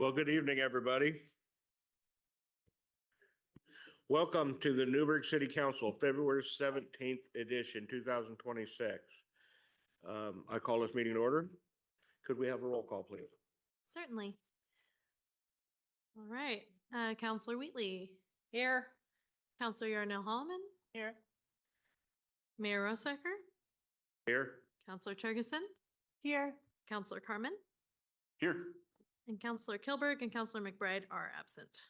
Well, good evening, everybody. Welcome to the Newberg City Council, February 17th edition, 2026. I call this meeting to order. Could we have a roll call, please? Certainly. All right. Counselor Wheatley. Here. Counselor Yarnell Hallman. Here. Mayor Rosacker. Here. Counselor Turgeson. Here. Counselor Carmen. Here. And Counselor Kilberg and Counselor McBride are absent.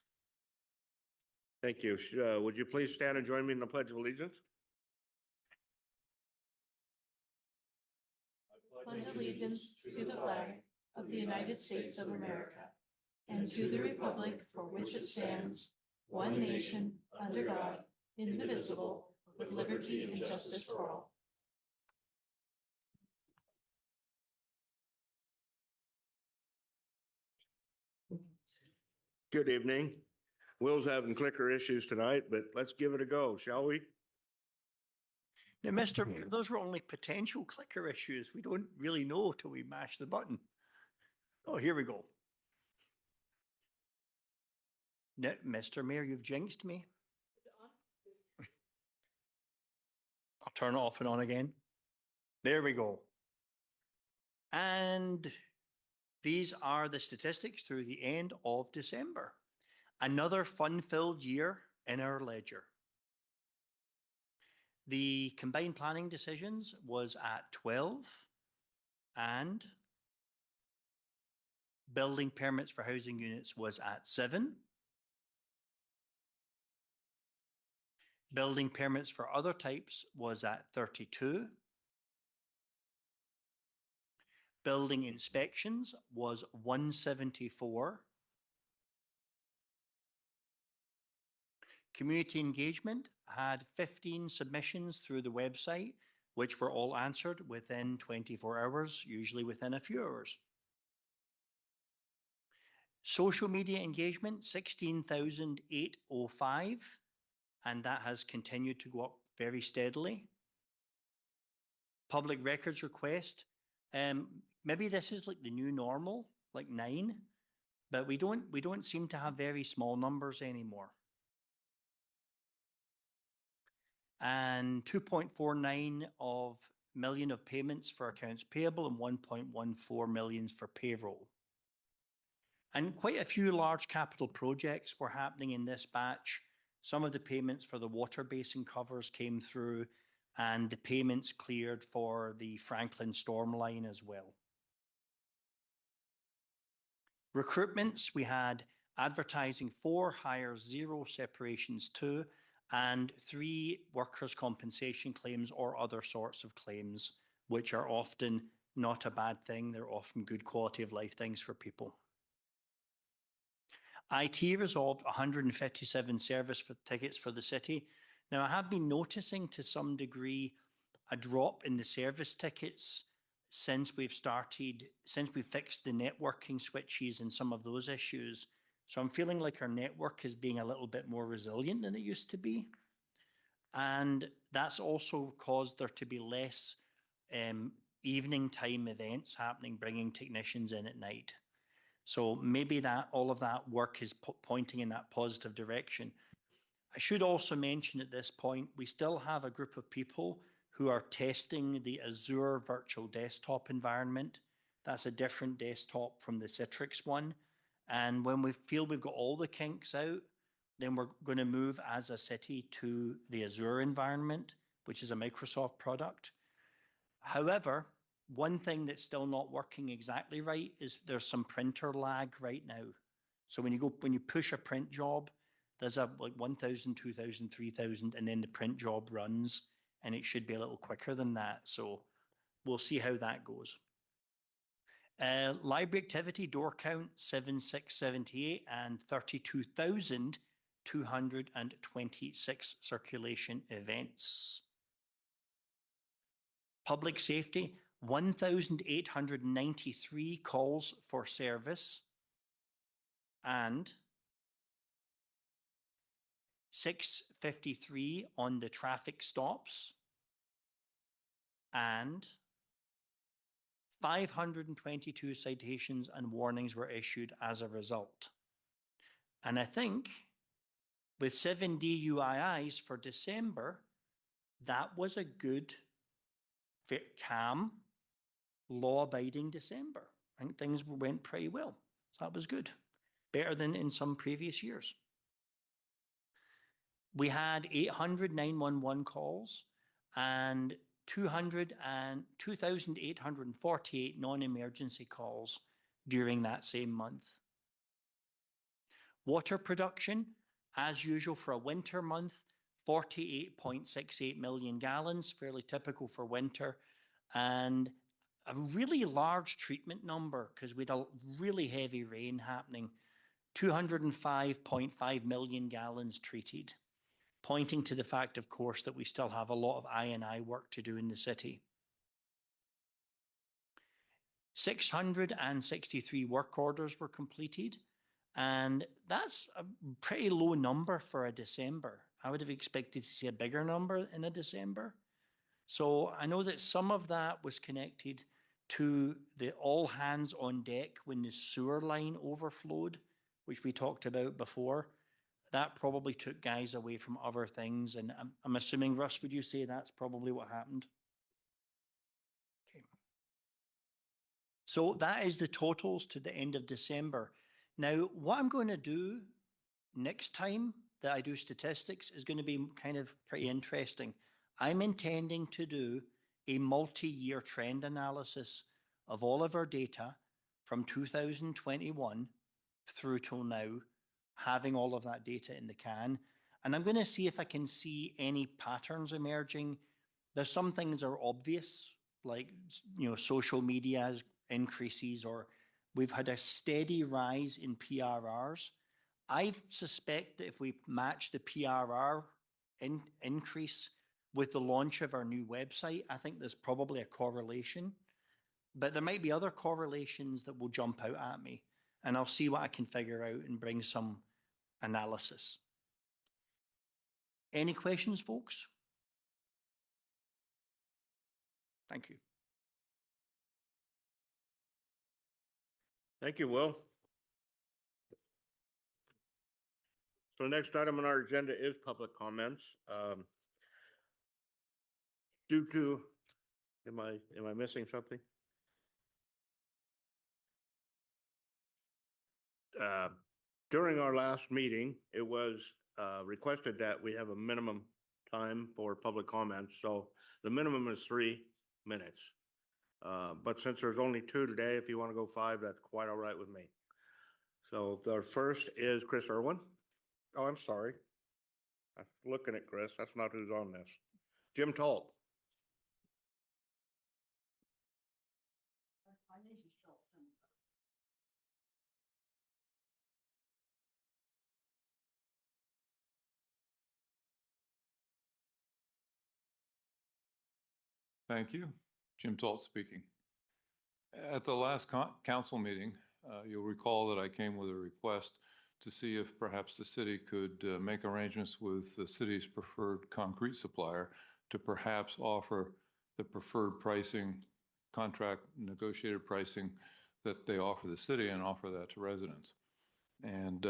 Thank you. Would you please stand and join me in the Pledge of Allegiance? I pledge allegiance to the flag of the United States of America and to the republic for which it stands, one nation, under God, indivisible, with liberty and justice for all. Good evening. Will's having clicker issues tonight, but let's give it a go, shall we? Now, Mr. Mayor, those were only potential clicker issues. We don't really know till we mash the button. Oh, here we go. No, Mr. Mayor, you've jinxed me. I'll turn it off and on again. There we go. And these are the statistics through the end of December. Another fun-filled year in our ledger. The combined planning decisions was at 12 and building permits for housing units was at 7. Building permits for other types was at 32. Building inspections was 174. Community engagement had 15 submissions through the website, which were all answered within 24 hours, usually within a few hours. Social media engagement, 16,805, and that has continued to go up very steadily. Public records request, maybe this is like the new normal, like 9, but we don't seem to have very small numbers anymore. And 2.49 million of payments for accounts payable and 1.14 million for payroll. And quite a few large capital projects were happening in this batch. Some of the payments for the water basin covers came through, and the payments cleared for the Franklin storm line as well. Recruitments, we had advertising 4, hires 0, separations 2, and 3 workers' compensation claims or other sorts of claims, which are often not a bad thing. They're often good quality of life things for people. IT resolved 157 service tickets for the city. Now, I have been noticing to some degree a drop in the service tickets since we've fixed the networking switches and some of those issues. So I'm feeling like our network is being a little bit more resilient than it used to be. And that's also caused there to be less evening time events happening, bringing technicians in at night. So maybe that all of that work is pointing in that positive direction. I should also mention at this point, we still have a group of people who are testing the Azure virtual desktop environment. That's a different desktop from the Citrix one. And when we feel we've got all the kinks out, then we're going to move as a city to the Azure environment, which is a Microsoft product. However, one thing that's still not working exactly right is there's some printer lag right now. So when you push a print job, there's like 1,000, 2,000, 3,000, and then the print job runs, and it should be a little quicker than that. So we'll see how that goes. Library activity door count 7,678 and 32,226 circulation events. Public safety 1,893 calls for service and 653 on the traffic stops and 522 citations and warnings were issued as a result. And I think with 7 DUIs for December, that was a good, calm, law-abiding December. I think things went pretty well. So that was good. Better than in some previous years. We had 800 911 calls and 2,848 non-emergency calls during that same month. Water production, as usual for a winter month, 48.68 million gallons, fairly typical for winter, and a really large treatment number because we had a really heavy rain happening, 205.5 million gallons treated, pointing to the fact, of course, that we still have a lot of I&I work to do in the city. 663 work orders were completed, and that's a pretty low number for a December. I would have expected to see a bigger number in a December. So I know that some of that was connected to the all hands on deck when the sewer line overflowed, which we talked about before. That probably took guys away from other things. And I'm assuming, Russ, would you say that's probably what happened? Okay. So that is the totals to the end of December. Now, what I'm going to do next time that I do statistics is going to be kind of pretty interesting. I'm intending to do a multi-year trend analysis of all of our data from 2021 through till now, having all of that data in the can. And I'm going to see if I can see any patterns emerging. There's some things that are obvious, like, social media increases, or we've had a steady rise in PRRs. I suspect that if we match the PRR increase with the launch of our new website, I think there's probably a correlation. But there might be other correlations that will jump out at me, and I'll see what I can figure out and bring some analysis. Any questions, folks? Thank you. Thank you, Will. So the next item on our agenda is public comments. Due to, am I missing something? During our last meeting, it was requested that we have a minimum time for public comments. So the minimum is 3 minutes. But since there's only 2 today, if you want to go 5, that's quite all right with me. So the first is Chris Irwin. Oh, I'm sorry. I'm looking at Chris. That's not who's on this. Jim Talt. Thank you. Jim Talt speaking. At the last council meeting, you'll recall that I came with a request to see if perhaps the city could make arrangements with the city's preferred concrete supplier to perhaps offer the preferred pricing, contract negotiated pricing that they offer the city and offer that to residents. And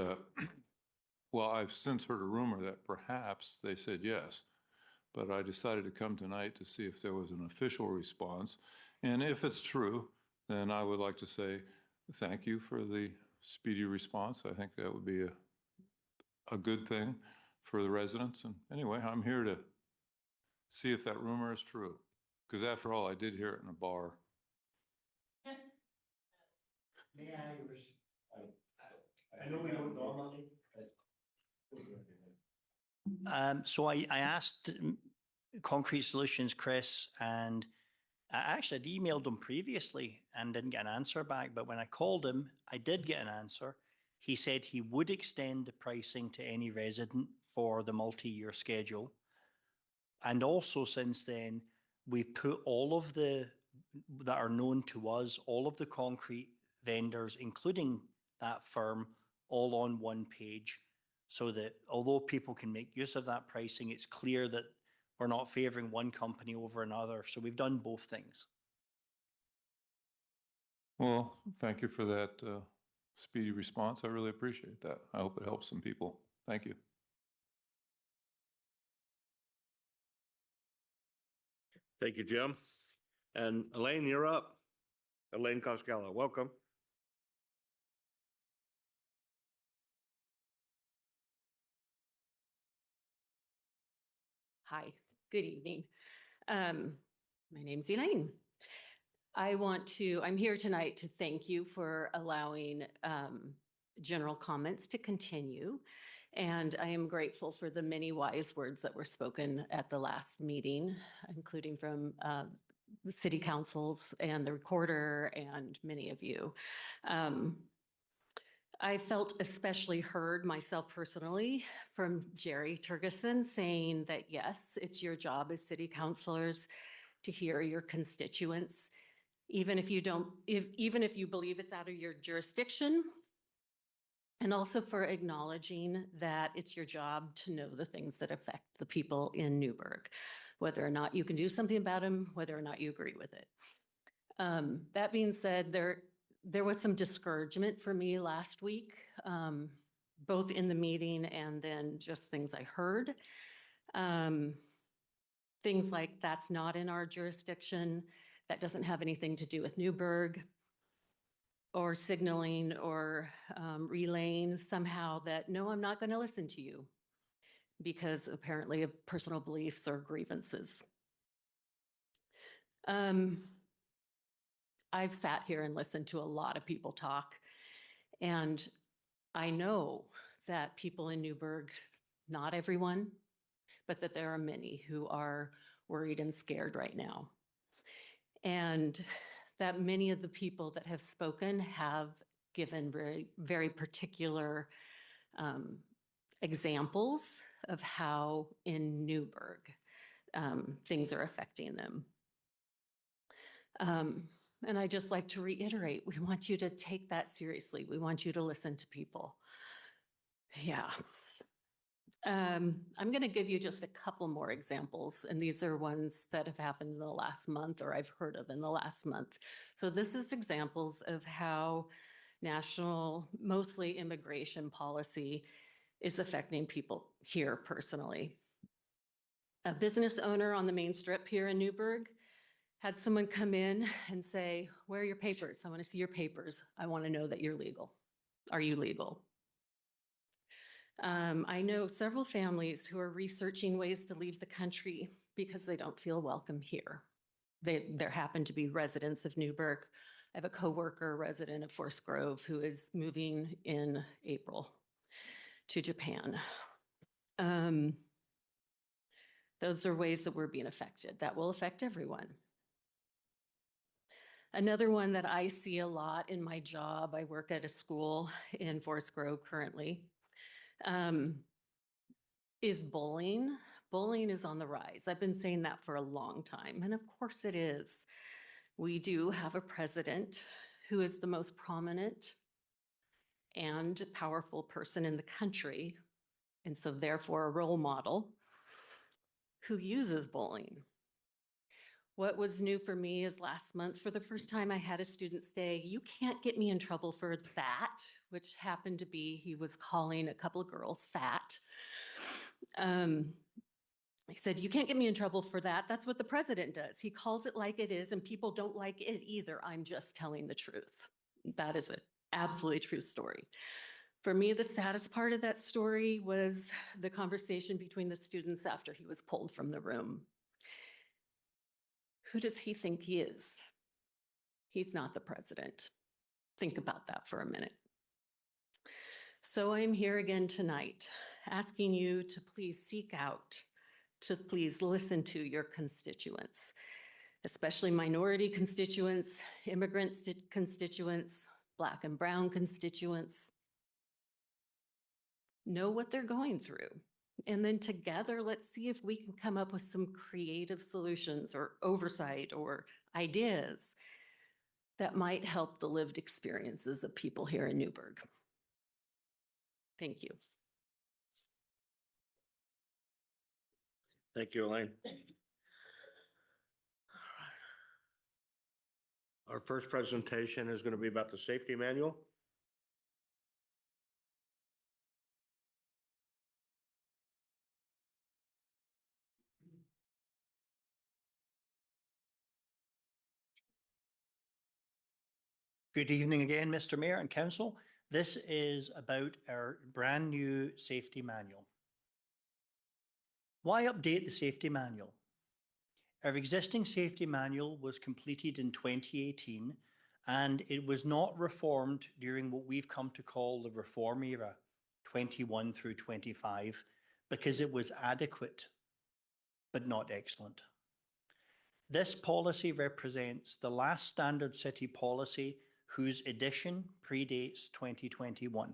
well, I've since heard a rumor that perhaps they said yes, but I decided to come tonight to see if there was an official response. And if it's true, then I would like to say thank you for the speedy response. I think that would be a good thing for the residents. And anyway, I'm here to see if that rumor is true, because after all, I did hear it in a bar. I know we don't normally. So I asked Concrete Solutions, Chris, and I actually had emailed him previously and didn't get an answer back. But when I called him, I did get an answer. He said he would extend the pricing to any resident for the multi-year schedule. And also since then, we've put all of the that are known to us, all of the concrete vendors, including that firm, all on one page, so that although people can make use of that pricing, it's clear that we're not favoring one company over another. So we've done both things. Well, thank you for that speedy response. I really appreciate that. I hope it helps some people. Thank you. Thank you, Jim. And Elaine, you're up. Elaine Costello, welcome. Hi, good evening. My name's Elaine. I'm here tonight to thank you for allowing general comments to continue. And I am grateful for the many wise words that were spoken at the last meeting, including from the city councils and the recorder and many of you. I felt especially heard myself personally from Jerry Turgeson saying that, yes, it's your job as city councilors to hear your constituents, even if you believe it's out of your jurisdiction, and also for acknowledging that it's your job to know the things that affect the people in Newberg, whether or not you can do something about them, whether or not you agree with it. That being said, there was some discouragement for me last week, both in the meeting and then just things I heard. Things like that's not in our jurisdiction, that doesn't have anything to do with Newberg, or signaling or relaying somehow that, no, I'm not going to listen to you because apparently of personal beliefs or grievances. I've sat here and listened to a lot of people talk, and I know that people in Newberg, not everyone, but that there are many who are worried and scared right now. And that many of the people that have spoken have given very, very particular examples of how in Newberg things are affecting them. And I just like to reiterate, we want you to take that seriously. We want you to listen to people. Yeah. I'm going to give you just a couple more examples, and these are ones that have happened in the last month or I've heard of in the last month. So this is examples of how national, mostly immigration policy is affecting people here personally. A business owner on the main strip here in Newberg had someone come in and say, where are your papers? I want to see your papers. I want to know that you're legal. Are you legal? I know several families who are researching ways to leave the country because they don't feel welcome here. There happen to be residents of Newberg. I have a coworker, resident of Forest Grove, who is moving in April to Japan. Those are ways that we're being affected. That will affect everyone. Another one that I see a lot in my job, I work at a school in Forest Grove currently, is bullying. Bullying is on the rise. I've been saying that for a long time, and of course it is. We do have a president who is the most prominent and powerful person in the country, and so therefore a role model, who uses bullying. What was new for me is last month, for the first time, I had a student say, you can't get me in trouble for that, which happened to be, he was calling a couple of girls fat. He said, you can't get me in trouble for that. That's what the president does. He calls it like it is, and people don't like it either. I'm just telling the truth. That is an absolutely true story. For me, the saddest part of that story was the conversation between the students after he was pulled from the room. Who does he think he is? He's not the president. Think about that for a minute. So I'm here again tonight, asking you to please seek out, to please listen to your constituents, especially minority constituents, immigrant constituents, Black and brown constituents. Know what they're going through. And then together, let's see if we can come up with some creative solutions or oversight or ideas that might help the lived experiences of people here in Newberg. Thank you. Thank you, Elaine. Our first presentation is going to be about the safety manual. Good evening again, Mr. Mayor and Council. This is about our brand new safety manual. Why update the safety manual? Our existing safety manual was completed in 2018 and it was not reformed during what we've come to call the reform era, 21 through 25, because it was adequate, but not excellent. This policy represents the last standard city policy whose edition predates 2021.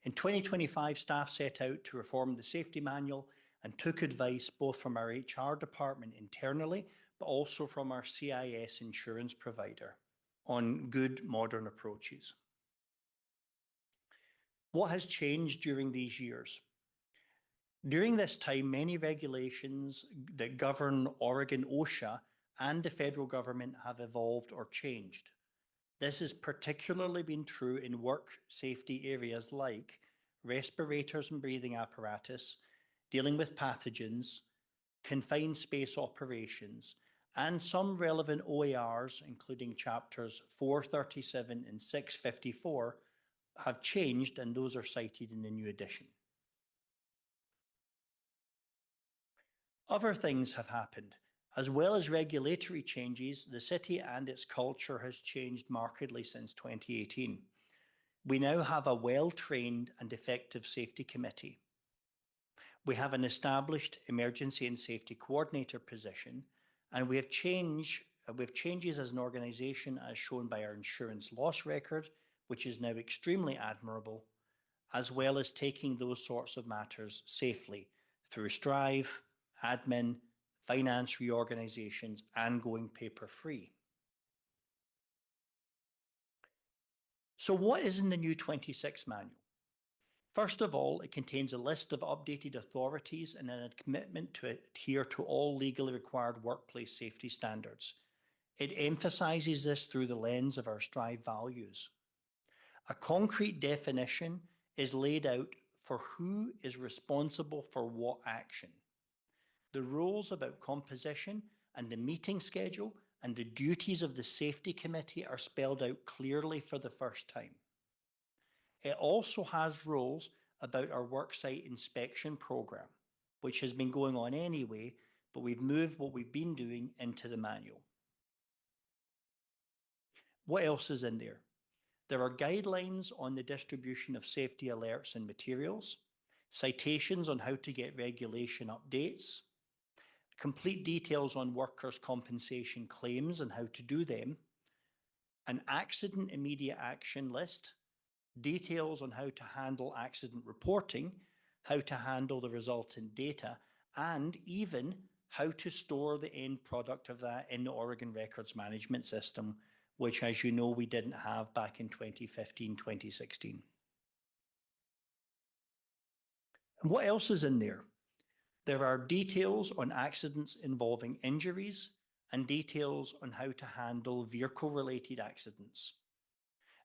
In 2025, staff set out to reform the safety manual and took advice both from our HR department internally, but also from our CIS insurance provider on good modern approaches. What has changed during these years? During this time, many regulations that govern Oregon OSHA and the federal government have evolved or changed. This has particularly been true in work safety areas like respirators and breathing apparatus, dealing with pathogens, confined space operations, and some relevant OARs, including chapters 437 and 654, have changed, and those are cited in the new edition. Other things have happened. As well as regulatory changes, the city and its culture has changed markedly since 2018. We now have a well-trained and effective safety committee. We have an established emergency and safety coordinator position, and we have changes as an organisation as shown by our insurance loss record, which is now extremely admirable, as well as taking those sorts of matters safely through Strive, admin, finance reorganizations, and going paper-free. So what is in the new 26 manual? First of all, it contains a list of updated authorities and a commitment to adhere to all legally required workplace safety standards. It emphasizes this through the lens of our Strive values. A concrete definition is laid out for who is responsible for what action. The rules about composition and the meeting schedule and the duties of the safety committee are spelled out clearly for the first time. It also has rules about our worksite inspection program, which has been going on anyway, but we've moved what we've been doing into the manual. What else is in there? There are guidelines on the distribution of safety alerts and materials, citations on how to get regulation updates, complete details on workers' compensation claims and how to do them, an accident immediate action list, details on how to handle accident reporting, how to handle the resultant data, and even how to store the end product of that in the Oregon Records Management System, which, as you know, we didn't have back in 2015, 2016. And what else is in there? There are details on accidents involving injuries and details on how to handle vehicle-related accidents.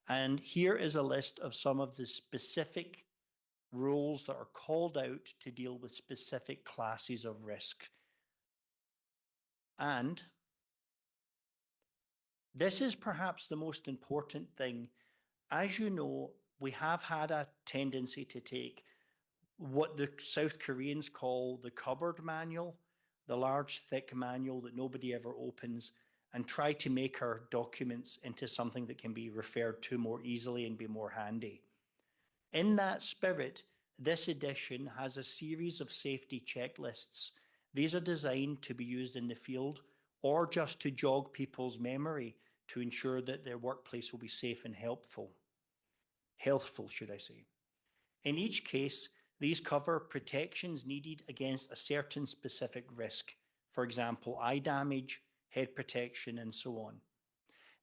And here is a list of some of the specific rules that are called out to deal with specific classes of risk. And this is perhaps the most important thing. As you know, we have had a tendency to take what the South Koreans call the cupboard manual, the large, thick manual that nobody ever opens, and try to make our documents into something that can be referred to more easily and be more handy. In that spirit, this edition has a series of safety checklists. These are designed to be used in the field or just to jog people's memory to ensure that their workplace will be safe and healthful, should I say. In each case, these cover protections needed against a certain specific risk, for example, eye damage, head protection, and so on.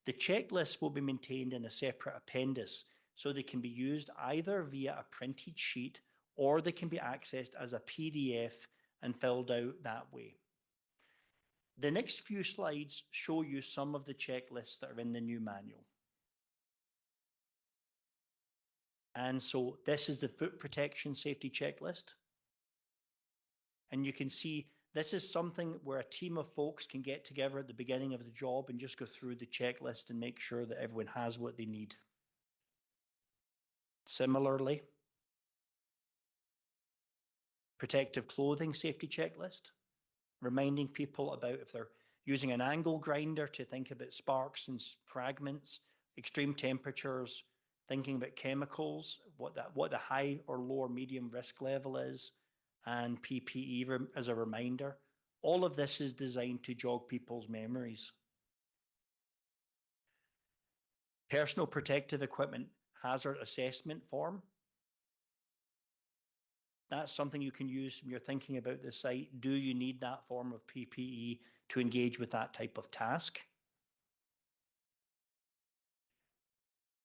The checklists will be maintained in a separate appendix, so they can be used either via a printed sheet or they can be accessed as a PDF and filled out that way. The next few slides show you some of the checklists that are in the new manual. And so this is the foot protection safety checklist. And you can see this is something where a team of folks can get together at the beginning of the job and just go through the checklist and make sure that everyone has what they need. Similarly, protective clothing safety checklist, reminding people about if they're using an angle grinder to think about sparks and fragments, extreme temperatures, thinking about chemicals, what the high or low or medium risk level is, and PPE as a reminder. All of this is designed to jog people's memories. Personal protective equipment hazard assessment form. That's something you can use when you're thinking about the site. Do you need that form of PPE to engage with that type of task?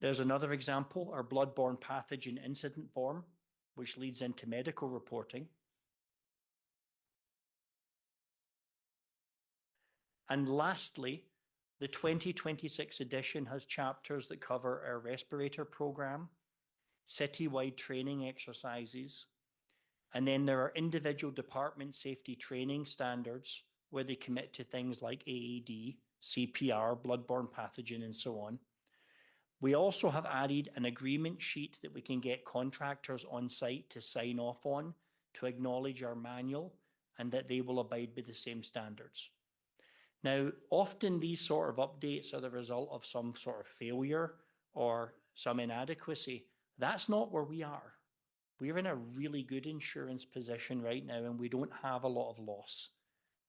There's another example, our bloodborne pathogen incident form, which leads into medical reporting. And lastly, the 2026 edition has chapters that cover our respirator program, citywide training exercises, and then there are individual department safety training standards where they commit to things like AED, CPR, bloodborne pathogen, and so on. We also have added an agreement sheet that we can get contractors on site to sign off on to acknowledge our manual and that they will abide by the same standards. Now, often these sort of updates are the result of some sort of failure or some inadequacy. That's not where we are. We're in a really good insurance position right now and we don't have a lot of loss.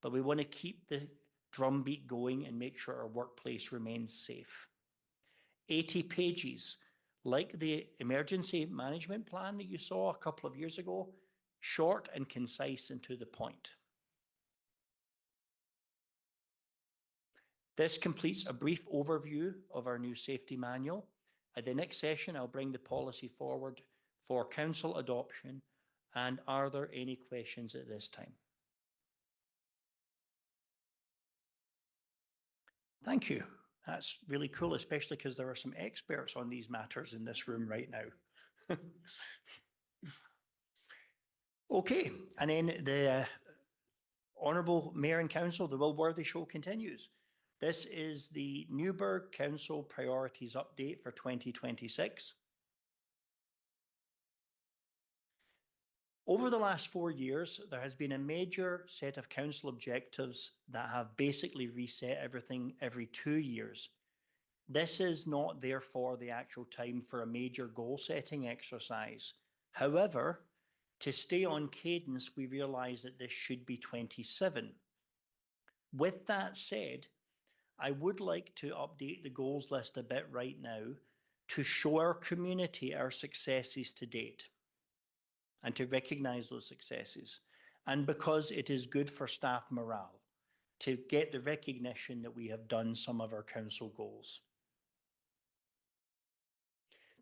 But we want to keep the drumbeat going and make sure our workplace remains safe. 80 pages, like the emergency management plan that you saw a couple of years ago, short and concise and to the point. This completes a brief overview of our new safety manual. At the next session, I'll bring the policy forward for council adoption. And are there any questions at this time? Thank you. That's really cool, especially because there are some experts on these matters in this room right now. Okay, and then the Honourable Mayor and Council, the Will Worthy Show continues. This is the Newberg Council Priorities Update for 2026. Over the last 4 years, there has been a major set of council objectives that have basically reset everything every 2 years. This is not therefore the actual time for a major goal-setting exercise. However, to stay on cadence, we realise that this should be 27. With that said, I would like to update the goals list a bit right now to show our community our successes to date and to recognise those successes. And because it is good for staff morale to get the recognition that we have done some of our council goals.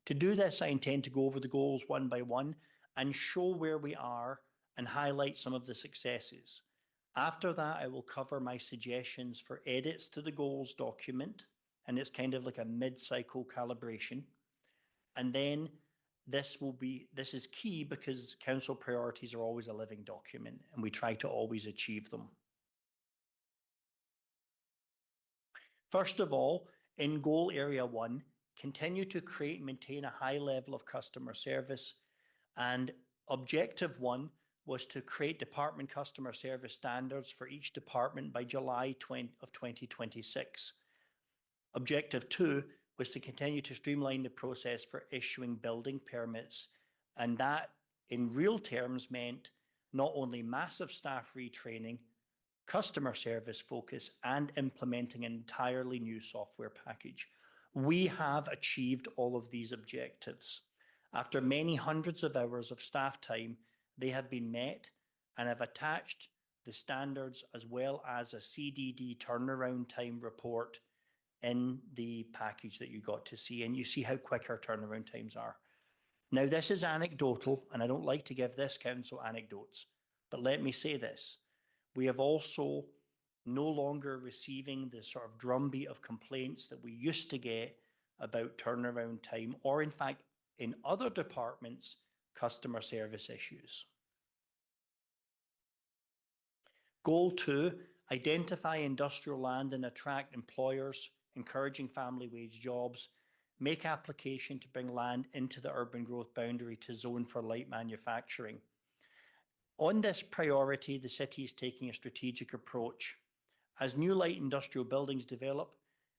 To do this, I intend to go over the goals one by one and show where we are and highlight some of the successes. After that, I will cover my suggestions for edits to the goals document, and it's kind of like a mid-cycle calibration. And then this is key because council priorities are always a living document and we try to always achieve them. First of all, in goal area 1, continue to create and maintain a high level of customer service. And objective 1 was to create department customer service standards for each department by July of 2026. Objective 2 was to continue to streamline the process for issuing building permits. And that, in real terms, meant not only massive staff retraining, customer service focus, and implementing an entirely new software package. We have achieved all of these objectives. After many hundreds of hours of staff time, they have been met and have attached the standards as well as a CDD turnaround time report in the package that you got to see. And you see how quick our turnaround times are. Now, this is anecdotal, and I don't like to give this council anecdotes, but let me say this. We have also no longer receiving the sort of drumbeat of complaints that we used to get about turnaround time, or in fact, in other departments, customer service issues. Goal 2, identify industrial land and attract employers, encouraging family wage jobs. Make application to bring land into the urban growth boundary to zone for light manufacturing. On this priority, the city is taking a strategic approach. As new light industrial buildings develop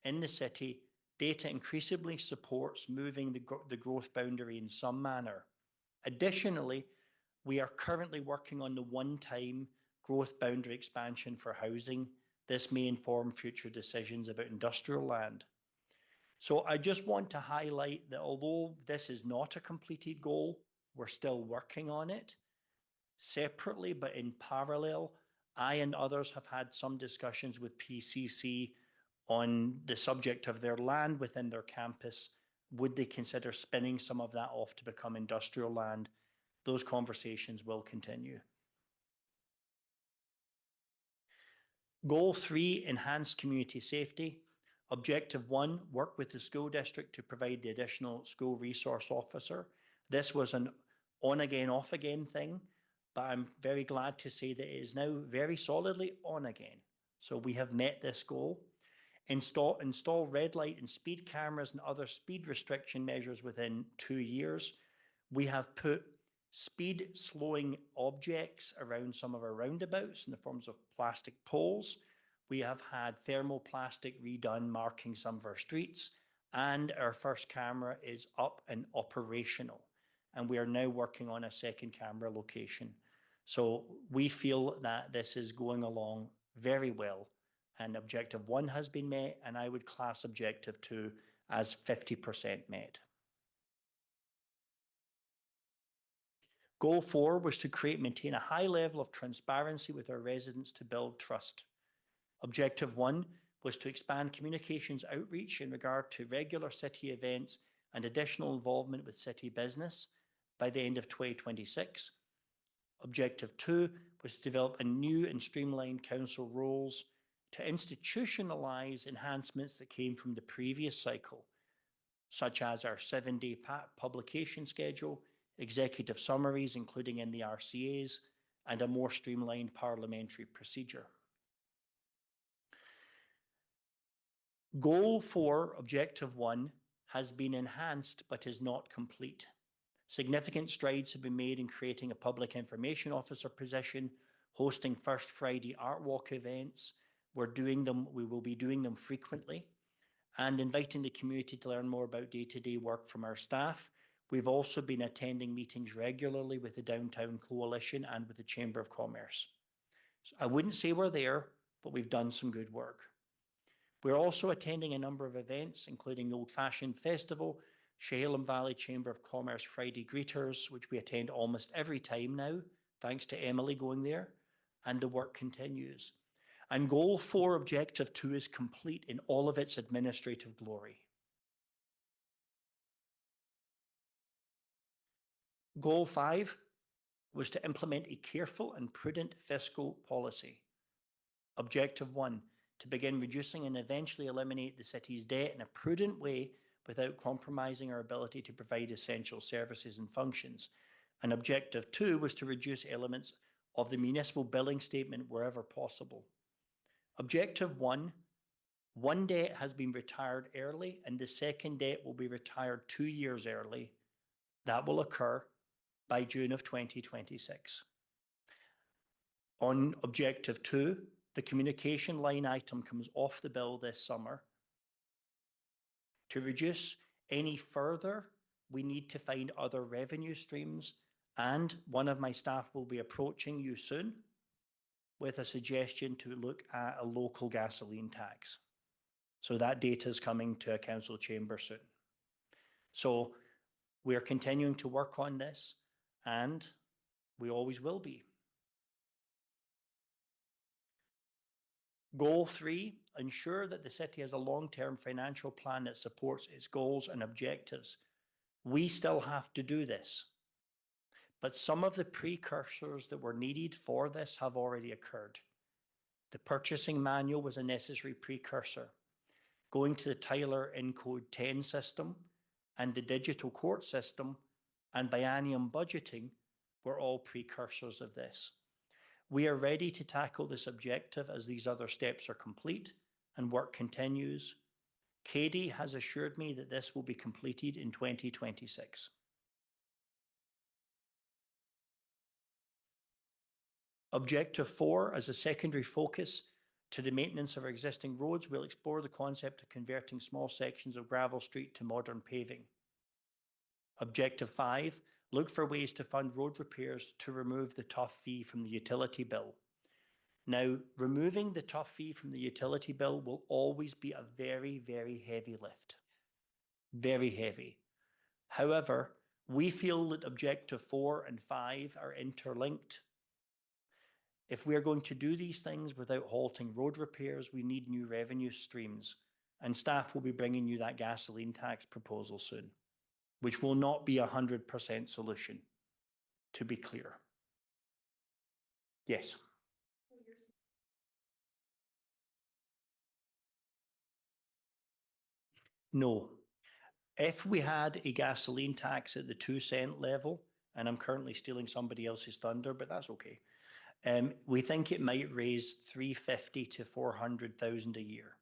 in the city, data increasingly supports moving the growth boundary in some manner. Additionally, we are currently working on the one-time growth boundary expansion for housing. This may inform future decisions about industrial land. So I just want to highlight that although this is not a completed goal, we're still working on it. Separately, but in parallel, I and others have had some discussions with PCC on the subject of their land within their campus. Would they consider spinning some of that off to become industrial land? Those conversations will continue. Goal 3, enhance community safety. Objective 1, work with the school district to provide the additional school resource officer. This was an on-again, off-again thing, but I'm very glad to say that it is now very solidly on again. So we have met this goal. Install red light and speed cameras and other speed restriction measures within 2 years. We have put speed slowing objects around some of our roundabouts in the forms of plastic poles. We have had thermoplastic redone marking some of our streets, and our first camera is up and operational. And we are now working on a second camera location. So we feel that this is going along very well, and objective 1 has been met, and I would class objective 2 as 50% met. Goal 4 was to create and maintain a high level of transparency with our residents to build trust. Objective 1 was to expand communications outreach in regard to regular city events and additional involvement with city business by the end of 2026. Objective 2 was to develop a new and streamlined council roles to institutionalize enhancements that came from the previous cycle, such as our 7-day publication schedule, executive summaries, including in the RCAs, and a more streamlined parliamentary procedure. Goal 4, Objective 1, has been enhanced but is not complete. Significant strides have been made in creating a public information officer position, hosting First Friday Art Walk events. We will be doing them frequently, and inviting the community to learn more about day-to-day work from our staff. We've also been attending meetings regularly with the Downtown Coalition and with the Chamber of Commerce. So I wouldn't say we're there, but we've done some good work. We're also attending a number of events, including the Old Fashioned Festival, Chehalem Valley Chamber of Commerce Friday Greeters, which we attend almost every time now, thanks to Emily going there, and the work continues. And Goal 4, Objective 2 is complete in all of its administrative glory. Goal 5 was to implement a careful and prudent fiscal policy. Objective 1, to begin reducing and eventually eliminate the city's debt in a prudent way without compromising our ability to provide essential services and functions. And Objective 2 was to reduce elements of the municipal billing statement wherever possible. Objective 1, one debt has been retired early, and the second debt will be retired 2 years early. That will occur by June of 2026. On Objective 2, the communication line item comes off the bill this summer. To reduce any further, we need to find other revenue streams, and one of my staff will be approaching you soon with a suggestion to look at a local gasoline tax. So that data is coming to a council chamber soon. So we are continuing to work on this, and we always will be. Goal 3, ensure that the city has a long-term financial plan that supports its goals and objectives. We still have to do this, but some of the precursors that were needed for this have already occurred. The purchasing manual was a necessary precursor. Going to the Tyler Encode 10 system and the digital court system and biennium budgeting were all precursors of this. We are ready to tackle this objective as these other steps are complete and work continues. Katie has assured me that this will be completed in 2026. Objective 4, as a secondary focus to the maintenance of our existing roads, we'll explore the concept of converting small sections of gravel street to modern paving. Objective 5, look for ways to fund road repairs to remove the tough fee from the utility bill. Now, removing the tough fee from the utility bill will always be a very, very heavy lift. Very heavy. However, we feel that Objective 4 and 5 are interlinked. If we are going to do these things without halting road repairs, we need new revenue streams, and staff will be bringing you that gasoline tax proposal soon, which will not be a 100% solution, to be clear. Yes. No. If we had a gasoline tax at the 2-cent level, and I'm currently stealing somebody else's thunder, but that's okay. We think it might raise 350 to 400,000 a year.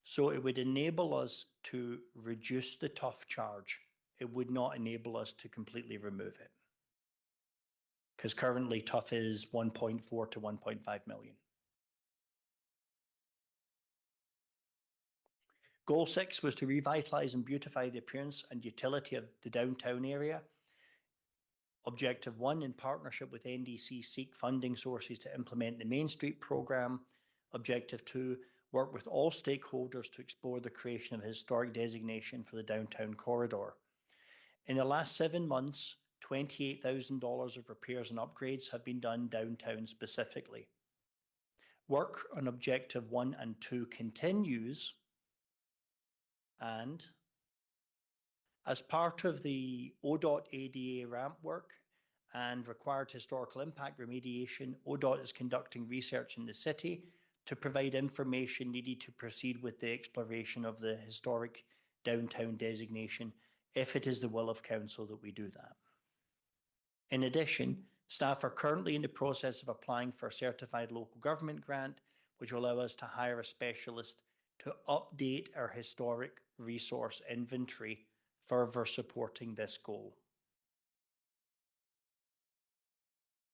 So it would enable us to reduce the tough charge. It would not enable us to completely remove it. Because currently tough is 1.4 to 1.5 million. Goal 6 was to revitalise and beautify the appearance and utility of the downtown area. Objective 1, in partnership with NDC, seek funding sources to implement the Main Street programme. Objective 2, work with all stakeholders to explore the creation of a historic designation for the downtown corridor. In the last 7 months, $28,000 of repairs and upgrades have been done downtown specifically. Work on Objective 1 and 2 continues, and as part of the ODOT ADA ramp work and required historical impact remediation, ODOT is conducting research in the city to provide information needed to proceed with the exploration of the historic downtown designation, if it is the will of council that we do that. In addition, staff are currently in the process of applying for a certified local government grant, which will allow us to hire a specialist to update our historic resource inventory, further supporting this goal.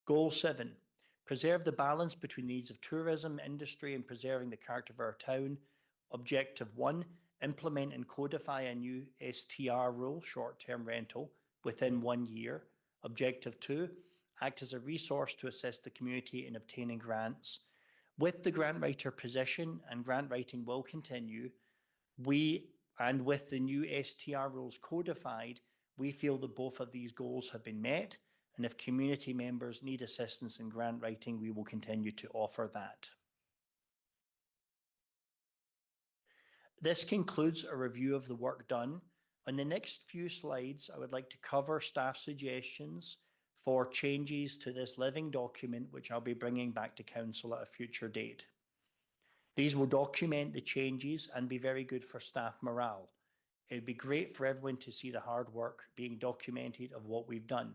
Goal 7, preserve the balance between the needs of tourism industry and preserving the character of our town. Objective 1, implement and codify a new STR rule, short-term rental, within 1 year. Objective 2, act as a resource to assist the community in obtaining grants. With the grant writer position, and grant writing will continue, and with the new STR rules codified, we feel that both of these goals have been met, and if community members need assistance in grant writing, we will continue to offer that. This concludes a review of the work done. On the next few slides, I would like to cover staff suggestions for changes to this living document, which I'll be bringing back to council at a future date. These will document the changes and be very good for staff morale. It'd be great for everyone to see the hard work being documented of what we've done.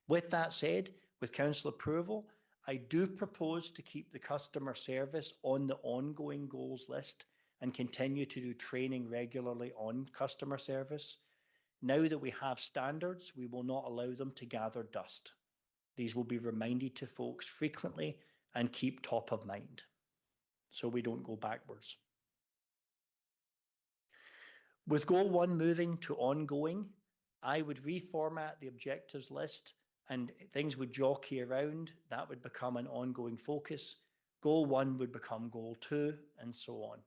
With that said, with council approval, I do propose to keep the customer service on the ongoing goals list and continue to do training regularly on customer service. Now that we have standards, we will not allow them to gather dust. These will be reminded to folks frequently and keep top of mind, so we don't go backwards. With Goal 1 moving to ongoing, I would reformat the objectives list and things would jockey around. That would become an ongoing focus. Goal 1 would become Goal 2, and so on.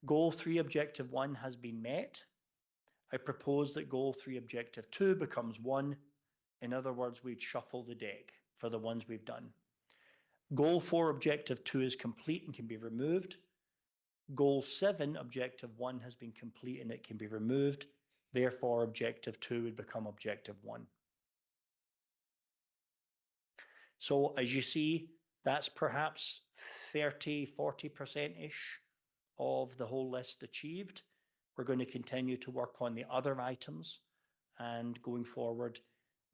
Goal 3, Objective 1 has been met. I propose that Goal 3, Objective 2 becomes 1. In other words, we'd shuffle the deck for the ones we've done. Goal 4, Objective 2 is complete and can be removed. Goal 7, Objective 1 has been complete and it can be removed. Therefore, Objective 2 would become Objective 1. So as you see, That's perhaps 30–40%-ish of the whole list achieved. We're going to continue to work on the other items, and going forward,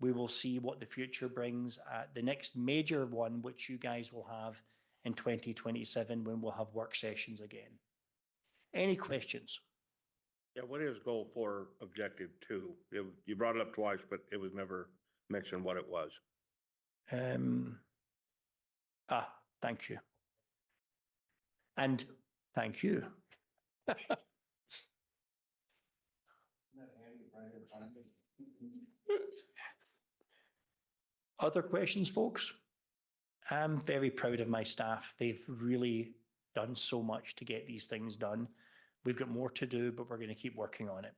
we will see what the future brings at the next major one, which you guys will have in 2027 when we'll have work sessions again. Any questions? Yeah, what is goal 4, objective 2? You brought it up twice, but it was never mentioned what it was. Thank you. And thank you. Other questions, folks? I'm very proud of my staff. They've really done so much to get these things done. We've got more to do, but we're going to keep working on it.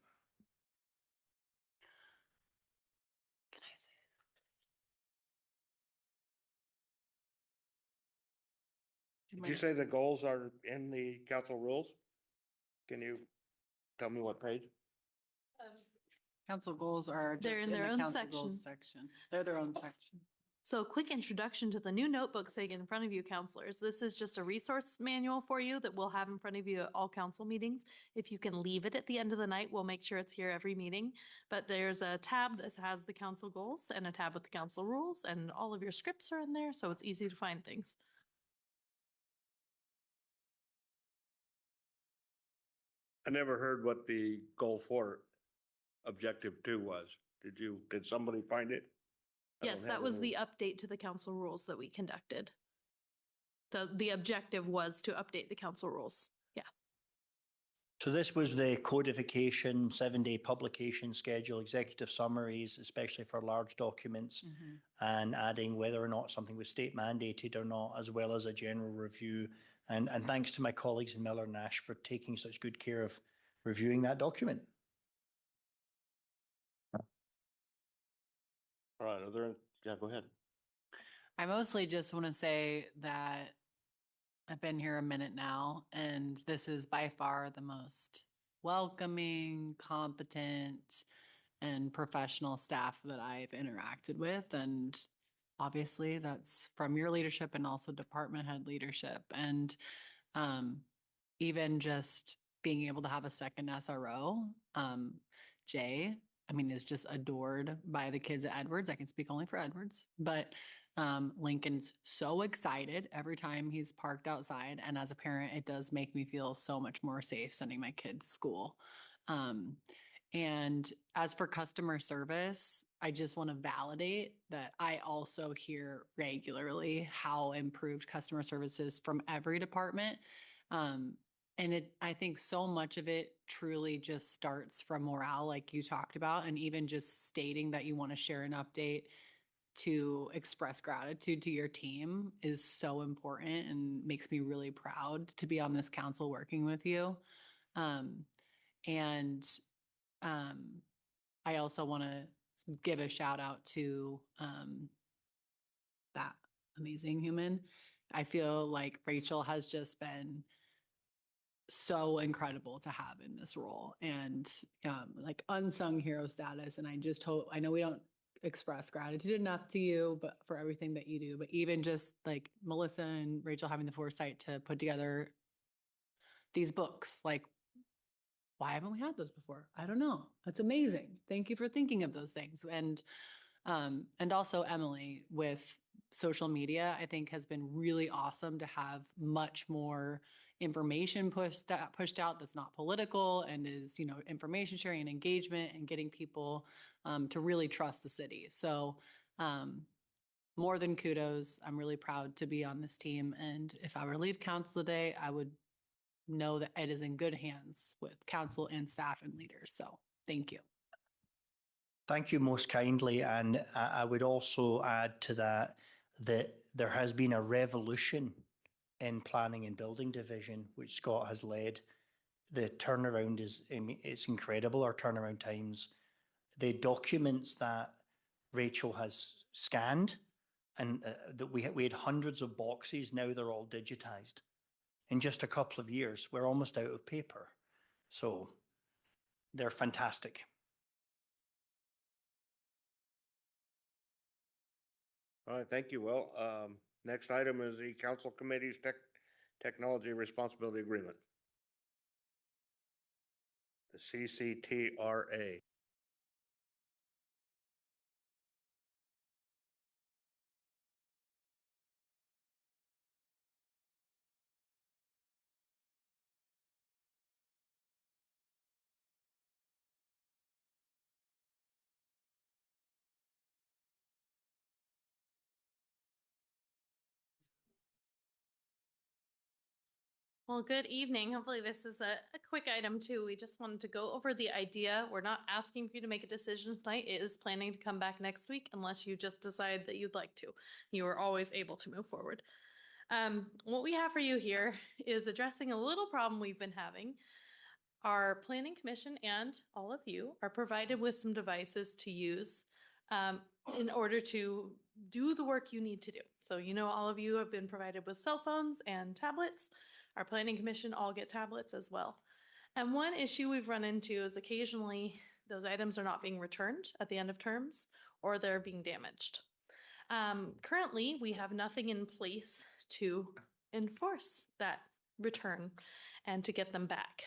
Did you say the goals are in the council rules? Can you tell me what page? Council goals are They're just in their the own council section. goals section. They're their own section. So quick introduction to the new notebook sitting in front of you, counselors. This is just a resource manual for you that we'll have in front of you at all council meetings. If you can leave it at the end of the night, we'll make sure it's here every meeting. But there's a tab that has the council goals and a tab with the council rules, and all of your scripts are in there, so it's easy to find things. I never heard what the goal 4, objective 2 was. Did somebody find it? I Yes, don't that have was it. the update to the council rules that we conducted. The objective was to update the council rules. Yeah. So this was the codification, 7-day publication schedule, executive summaries, especially for large documents, and adding whether or not something was state mandated or not, as well as a general review. And thanks to my colleagues in Miller Nash for taking such good care of reviewing that document. All right, yeah, go ahead. I mostly just want to say that I've been here a minute now, and this is by far the most welcoming, competent, and professional staff that I've interacted with. And obviously that's from your leadership and also department head leadership. And even just being able to have a second SRO, Jay, I mean, is just adored by the kids at Edwards. I can speak only for Edwards, but Lincoln's so excited every time he's parked outside. And as a parent, it does make me feel so much more safe sending my kids to school. And as for customer service, I just want to validate that I also hear regularly how improved customer service is from every department. And I think so much of it truly just starts from morale, like you talked about, and even just stating that you want to share an update to express gratitude to your team is so important and makes me really proud to be on this council working with you. I also want to give a shout out to that amazing human. I feel like Rachel has just been so incredible to have in this role, and like unsung hero status. And I just hope, I know we don't express gratitude enough to you, but for everything that you do, but even just like Melissa and Rachel having the foresight to put together these books, like, why haven't we had those before? I don't know. That's amazing. Thank you for thinking of those things. And also Emily with social media, I think has been really awesome to have much more information pushed out that's not political and is, information sharing and engagement and getting people to really trust the city. So more than kudos, I'm really proud to be on this team. And if I were to leave council today, I would know that it is in good hands with council and staff and leaders. So thank you. Thank you most kindly. And I would also add to that there has been a revolution in planning and building division, which Scott has led. The turnaround it's incredible, our turnaround times. The documents that Rachel has scanned, and that we had hundreds of boxes, now they're all digitized. In just a couple of years, we're almost out of paper. So they're fantastic. All right, thank you. Well, Next item is the council committee's technology responsibility agreement. The CCTRA. Well, good evening. Hopefully this is a quick item too. We just wanted to go over the idea. We're not asking for you to make a decision tonight. It is planning to come back next week unless you just decide that you'd like to. You are always able to move forward. What we have for you here is addressing a little problem we've been having. Our planning commission and all of you are provided with some devices to use in order to do the work you need to do. So, all of you have been provided with cell phones and tablets. Our planning commission all get tablets as well. And one issue we've run into is occasionally those items are not being returned at the end of terms or they're being damaged. Currently, we have nothing in place to enforce that return and to get them back.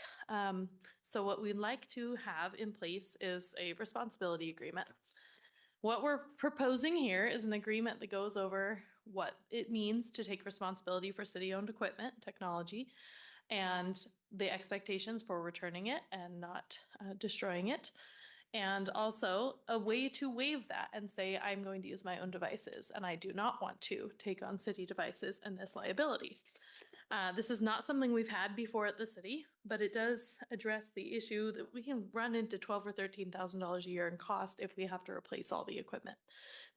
So what we'd like to have in place is a responsibility agreement. What we're proposing here is an agreement that goes over what it means to take responsibility for city-owned equipment, technology, and the expectations for returning it and not destroying it. And also a way to waive that and say, I'm going to use my own devices and I do not want to take on city devices and this liability. This is not something we've had before at the city, but it does address the issue that we can run into $12,000 or $13,000 a year in cost if we have to replace all the equipment.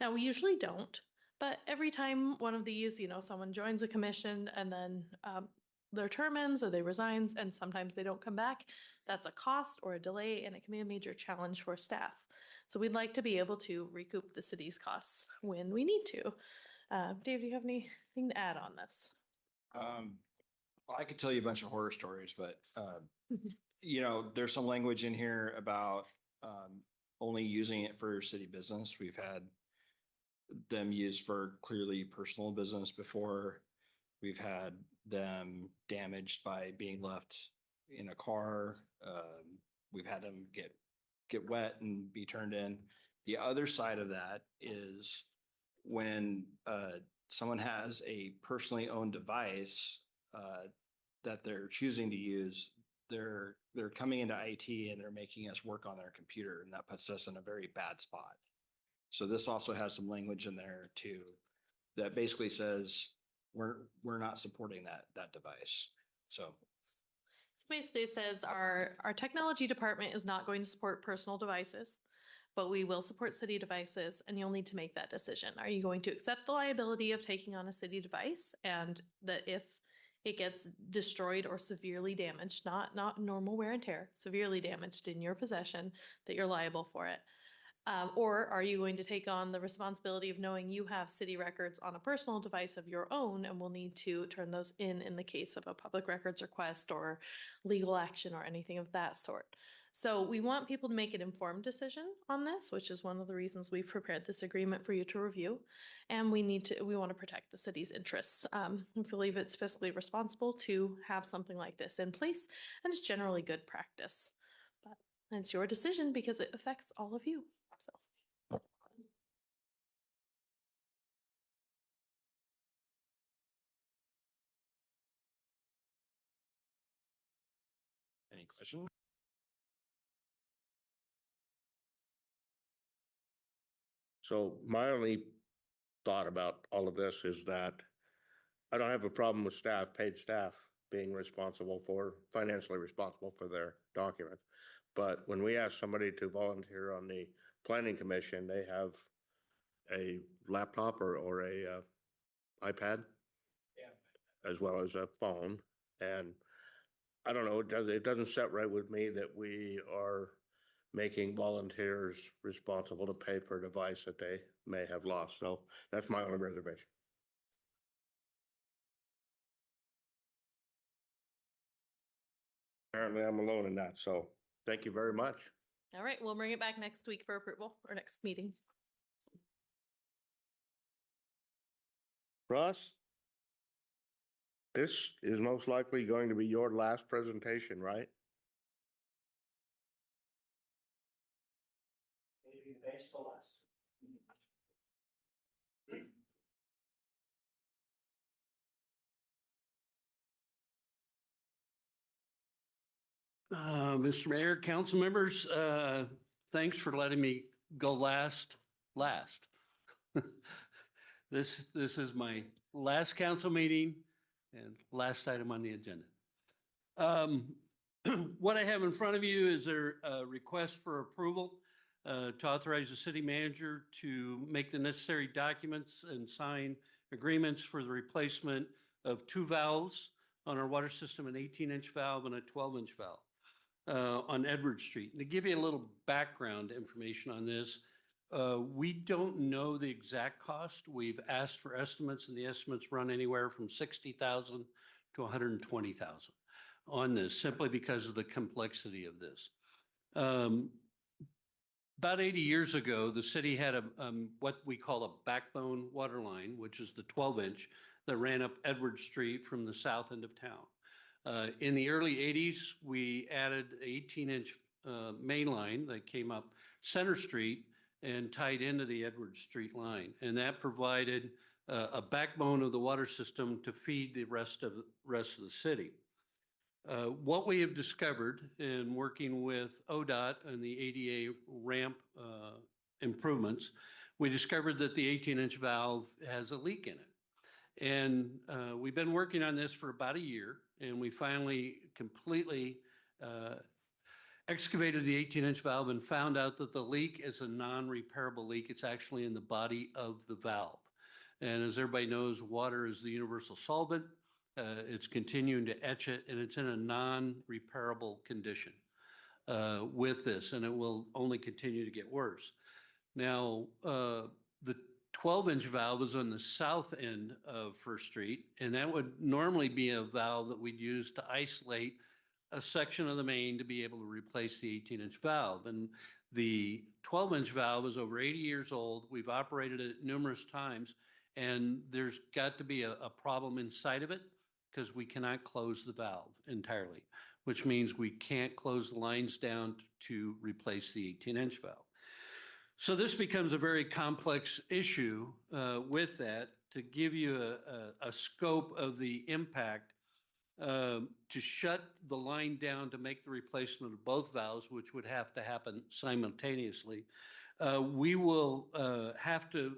Now, we usually don't, but every time one of these, someone joins a commission and then their term ends or they resigns and sometimes they don't come back, that's a cost or a delay and it can be a major challenge for staff. So we'd like to be able to recoup the city's costs when we need to. Dave, do you have anything to add on this? Well, I could tell you a bunch of horror stories, but, there's some language in here about only using it for city business. We've had them used for clearly personal business before. We've had them damaged by being left in a car. We've had them get wet and be turned in. The other side of that is when someone has a personally owned device that they're choosing to use, they're coming into IT and they're making us work on their computer, and that puts us in a very bad spot. So this also has some language in there too that basically says we're not supporting that device. So basically it says our technology department is not going to support personal devices, but we will support city devices, and you'll need to make that decision. Are you going to accept the liability of taking on a city device, and that if it gets destroyed or severely damaged, not normal wear and tear, severely damaged in your possession, that you're liable for it? Or are you going to take on the responsibility of knowing you have city records on a personal device of your own and will need to turn those in the case of a public records request or legal action or anything of that sort? So we want people to make an informed decision on this, which is one of the reasons we've prepared this agreement for you to review. And we want to protect the city's interests. We believe it's fiscally responsible to have something like this in place, and it's generally good practice. But it's your decision because it affects all of you. So. any questions? So my only thought about all of this is that I don't have a problem with paid staff being financially responsible for their documents. But when we ask somebody to volunteer on the planning commission, they have a laptop or a iPad, as well as a phone. And I don't know, it doesn't set right with me that we are making volunteers responsible to pay for a device that they may have lost. So that's my only reservation. Apparently I'm alone in that. So thank you very much. All right, we'll bring it back next week for approval or next meeting. Russ? This is most likely going to be your last presentation, right? Mr. Mayor, council members, thanks for letting me go last. This is my last council meeting and last item on the agenda. What I have in front of you is a request for approval to authorize the city manager to make the necessary documents and sign agreements for the replacement of two valves on our water system, an 18-inch valve and a 12-inch valve on Edward Street. And to give you a little background information on this, we don't know the exact cost. We've asked for estimates, and the estimates run anywhere from $60,000 to $120,000 on this, simply because of the complexity of this. About 80 years ago, the city had what we call a backbone water line, which is the 12-inch that ran up Edward Street from the south end of town. In the early 80s, we added 18-inch main line that came up Center Street and tied into the Edward Street line. And that provided a backbone of the water system to feed the rest of the city. What we have discovered in working with ODOT and the ADA ramp improvements, we discovered that the 18-inch valve has a leak in it. And we've been working on this for about a year, and we finally completely excavated the 18-inch valve and found out that the leak is a non-repairable leak. It's actually in the body of the valve. And as everybody knows, water is the universal solvent. It's continuing to etch it, and it's in a non-repairable condition with this, and it will only continue to get worse. Now, the 12-inch valve is on the south end of First Street, and that would normally be a valve that we'd use to isolate a section of the main to be able to replace the 18-inch valve. And the 12-inch valve is over 80 years old. We've operated it numerous times, and there's got to be a problem inside of it because we cannot close the valve entirely, which means we can't close the lines down to replace the 18-inch valve. So this becomes a very complex issue with that. To give you a scope of the impact, to shut the line down to make the replacement of both valves, which would have to happen simultaneously, we will have to,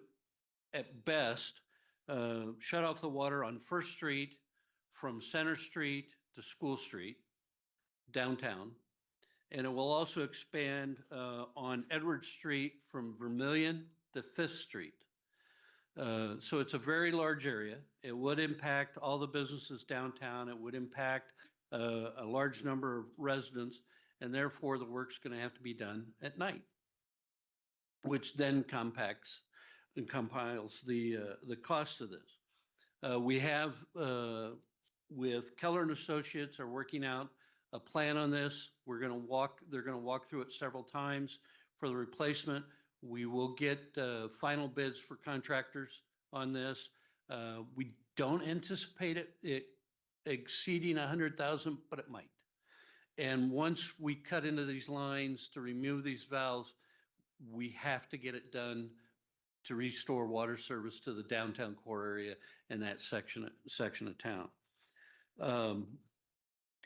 at best, shut off the water on First Street from Center Street to School Street, downtown. And it will also expand on Edward Street from Vermilion to Fifth Street. So it's a very large area. It would impact all the businesses downtown. It would impact a large number of residents, and therefore the work's going to have to be done at night, which then compacts and compiles the cost of this. We have, with Keller and Associates, are working out a plan on this. They're going to walk through it several times for the replacement. We will get final bids for contractors on this. We don't anticipate it exceeding $100,000, but it might. And once we cut into these lines to remove these valves, we have to get it done to restore water service to the downtown core area and that section of town.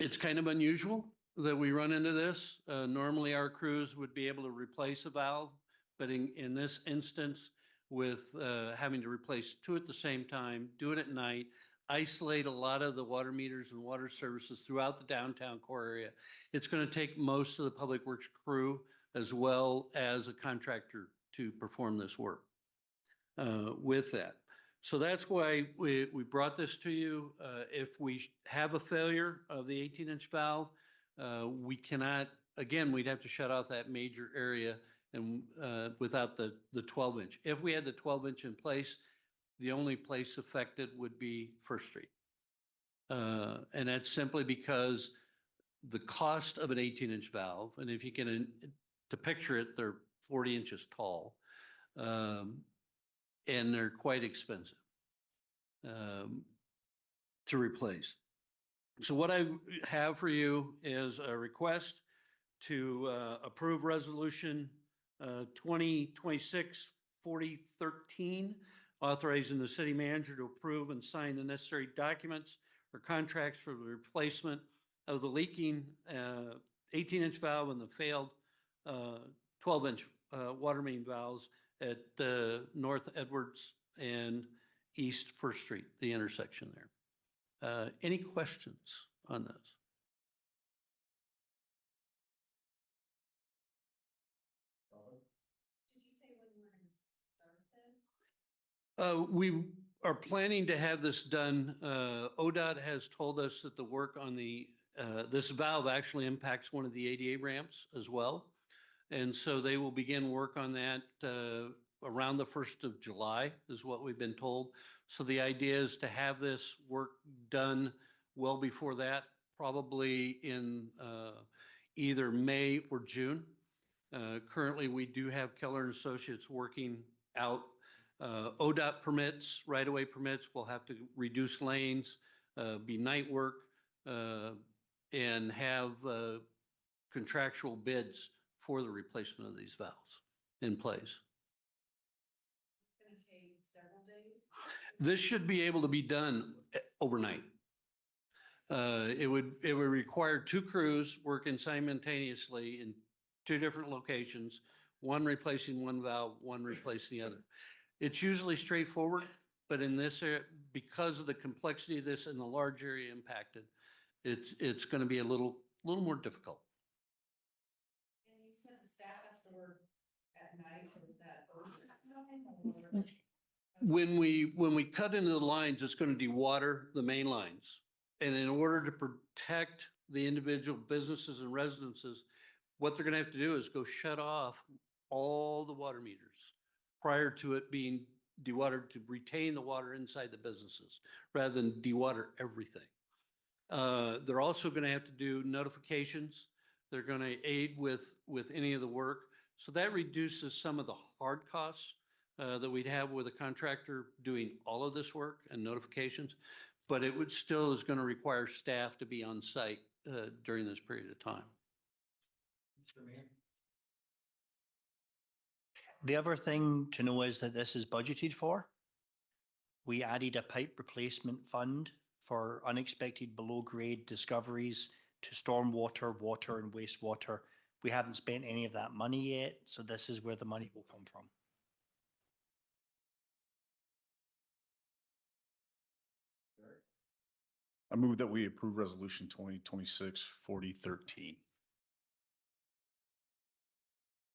It's kind of unusual that we run into this. Normally our crews would be able to replace a valve, but in this instance, with having to replace two at the same time, do it at night, isolate a lot of the water meters and water services throughout the downtown core area, it's going to take most of the public works crew as well as a contractor to perform this work with that. So that's why we brought this to you. If we have a failure of the 18-inch valve, we cannot, again, we'd have to shut off that major area and without the 12-inch. If we had the 12-inch in place, the only place affected would be First Street. And that's simply because the cost of an 18-inch valve, and if you can, to picture it, they're 40 inches tall, and they're quite expensive. to replace. So what I have for you is a request to approve resolution 2026-4013, authorizing the city manager to approve and sign the necessary documents or contracts for the replacement of the leaking 18-inch valve and the failed 12-inch water main valves at North Edwards and East First Street, the intersection there. Any questions on this? We are planning to have this done. ODOT has told us that the work on this valve actually impacts one of the ADA ramps as well. And so they will begin work on that around the 1st of July is what we've been told. So the idea is to have this work done well before that, probably in either May or June. Currently, we do have Keller and Associates working out ODOT permits, right-of-way permits. We'll have to reduce lanes, be night work, and have contractual bids for the replacement of these valves in place. It's going to take several days. This should be able to be done overnight. It would require two crews working simultaneously in two different locations, one replacing one valve, one replacing the other. It's usually straightforward, but in this area, because of the complexity of this and the large area impacted, it's going to be a little more difficult. And you said the staff has to work at night, so is that overtime? When we cut into the lines, it's going to dewater the main lines. And in order to protect the individual businesses and residences, what they're going to have to do is go shut off all the water meters prior to it being dewatered to retain the water inside the businesses rather than dewater everything. They're also going to have to do notifications. They're going to aid with any of the work. So that reduces some of the hard costs that we'd have with a contractor doing all of this work and notifications, but it would still is going to require staff to be on site during this period of time. Mr. Mayor? The other thing to know is that this is budgeted for. We added a pipe replacement fund for unexpected below grade discoveries to stormwater, water and wastewater. We haven't spent any of that money yet, so this is where the money will come from. I move that we approve resolution 2026-4013.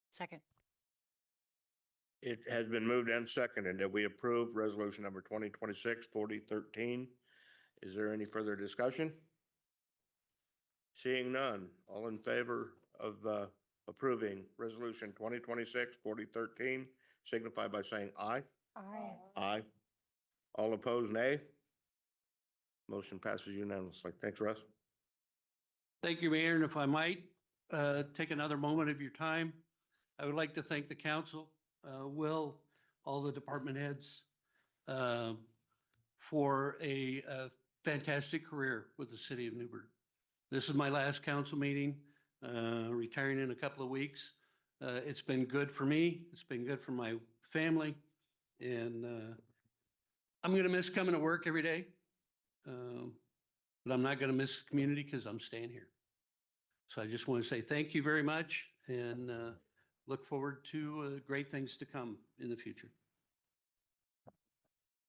Second. It has been moved and seconded that we approve resolution number 2026-4013. Is there any further discussion? Seeing none, all in favor of approving resolution 2026-4013, signify by saying aye. Aye. Aye. All opposed, nay. Motion passes unanimously. Thanks, Russ. Thank you, Mayor. And if I might take another moment of your time, I would like to thank the council, Will, all the department heads for a fantastic career with the city of Newberg. This is my last council meeting, retiring in a couple of weeks. It's been good for me. It's been good for my family. And I'm going to miss coming to work every day. But I'm not going to miss the community because I'm staying here. So I just want to say thank you very much and look forward to great things to come in the future.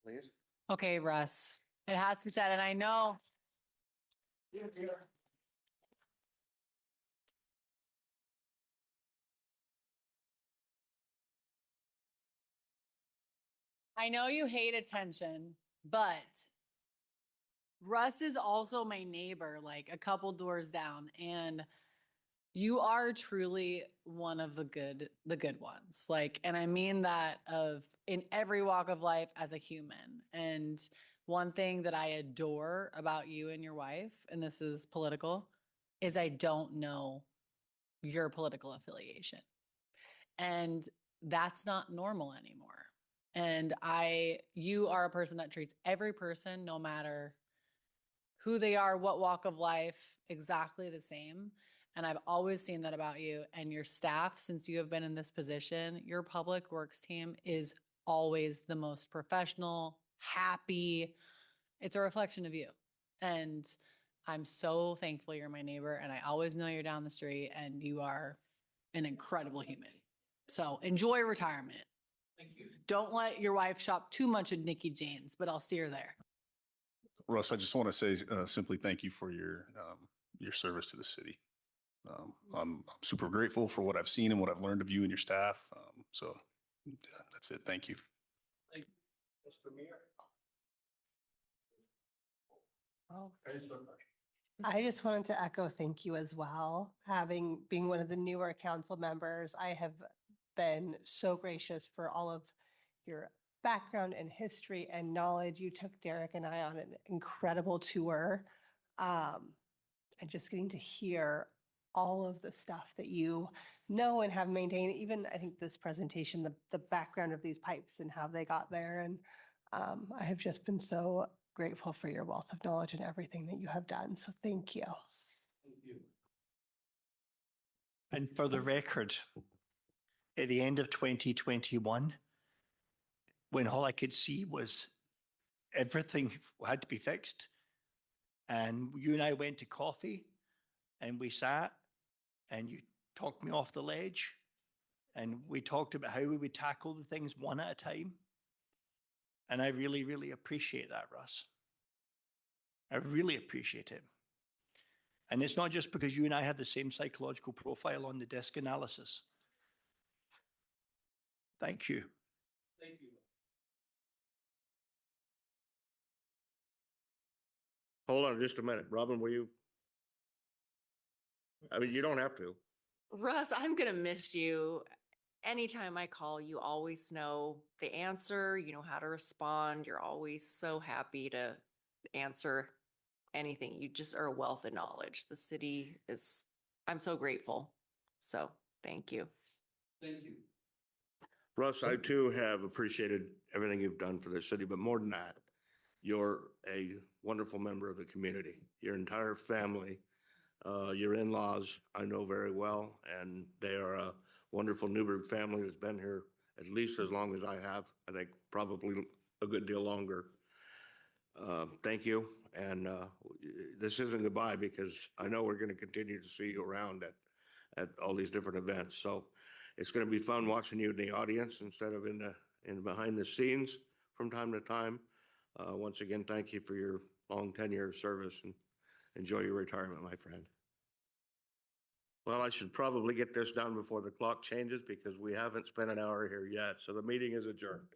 Please. Okay, Russ, it has to be said, and I know. I know you hate attention, but Russ is also my neighbor, like a couple doors down, and you are truly one of the good ones. Like, and I mean that in every walk of life as a human. And one thing that I adore about you and your wife, and this is political, is I don't know your political affiliation. And that's not normal anymore. And you are a person that treats every person, no matter who they are, what walk of life, exactly the same. And I've always seen that about you and your staff since you have been in this position. Your public works team is always the most professional, happy. It's a reflection of you. And I'm so thankful you're my neighbor, and I always know you're down the street, and you are an incredible human. So enjoy retirement. Thank you. Don't let your wife shop too much at Nikki Jane's, but I'll see her there. Russ, I just want to say simply thank you for your service to the city. I'm super grateful for what I've seen and what I've learned of you and your staff. So yeah, that's it. Thank you. Thank you. Mr. Mayor. Oh, I just wanted to echo thank you as well. Being one of the newer council members, I have been so gracious for all of your background and history and knowledge. You took Derek and I on an incredible tour. And just getting to hear all of the stuff that you know and have maintained, even I think this presentation, the background of these pipes and how they got there. And I have just been so grateful for your wealth of knowledge and everything that you have done. So thank you. Thank you. And for the record, at the end of 2021, when all I could see was everything had to be fixed, and you and I went to coffee and we sat and you talked me off the ledge and we talked about how we would tackle the things one at a time. And I really, really appreciate that, Russ. I really appreciate it. And it's not just because you and I had the same psychological profile on the disc analysis. Thank you. Thank you. Hold on just a minute. Robin, were you? I mean, you don't have to. Russ, I'm going to miss you. Anytime I call, you always know the answer, you know how to respond. You're always so happy to answer anything. You just are a wealth of knowledge. The city is, I'm so grateful. So thank you. Thank you. Russ, I too have appreciated everything you've done for this city, but more than that, you're a wonderful member of the community. Your entire family, your in-laws, I know very well, and they are a wonderful Newberg family that's been here at least as long as I have. I think probably a good deal longer. Thank you. And this isn't goodbye, because I know we're going to continue to see you around at all these different events. So it's going to be fun watching you in the audience instead of in behind the scenes from time to time. Once again, thank you for your long tenure of service, and enjoy your retirement, my friend. Well, I should probably get this done before the clock changes, because we haven't spent an hour here yet. So the meeting is adjourned.